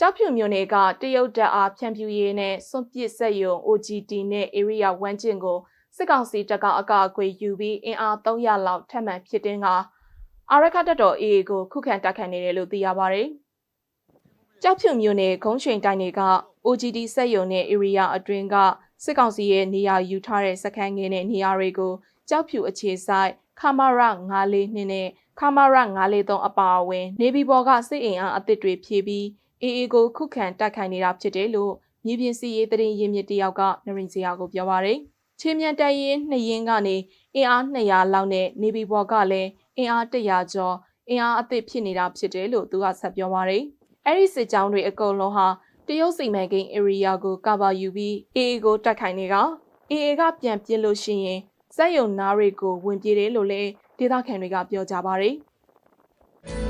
ကျောက်ဖြူမြို့နယ်ကတရုတ်တပ်အားဖြန့်ဖြူရေးနဲ့စွန့်ပစ်ဆက်ယုံ OGT နဲ့ Area 1ကျင့်ကိုစစ်ကောင်စီတပ်ကအကာအကွယ်ယူပြီးအင်အား300လောက်ထပ်မံဖြစ်တင်ကအာရခတပ်တော် AA ကိုခုခံတိုက်ခိုက်နေတယ်လို့သိရပါတယ်။ကျောက်ဖြူမြို့နယ်ခုံးရွှင်တိုင်းတွေက OGT ဆက်ယုံနဲ့ Area အတွင်းကစစ်ကောင်စီရဲ့နေရာယူထားတဲ့စခန်းငယ်နဲ့နေရာတွေကိုကျောက်ဖြူအခြေဆိုင်ခမာရ942နဲ့ခမာရ943အပါအဝင်နေပြည်တော်ကစစ်အင်အားအသစ်တွေဖြည့်ပြီးAA ကိုခုခံတိုက်ခိုက်နေတာဖြစ်တယ်လို့မြေပြင်စီရေးသတင်းရင်းမြစ်တယောက်ကနရင်စရာကိုပြောပါရယ်။ချင်းမြန်တပ်ရင်း2ရင်းကနေအင်အား200လောက်နဲ့နေပြည်တော်ကလည်းအင်အား100ကျော်အင်အားအသစ်ဖြစ်နေတာဖြစ်တယ်လို့သူကဆက်ပြောပါရယ်။အဲ့ဒီစစ်ကြောင်းတွေအကုန်လုံးဟာတရုတ်စီမံကိန်း area ကိုကဘာယူပြီး AA ကိုတိုက်ခိုက်နေက AA ကပြန်ပြစ်လို့ရှိရင်စက်ယုံနားတွေကိုဝင်ပြေးတယ်လို့လည်းဒေသခံတွေကပြောကြပါရယ်။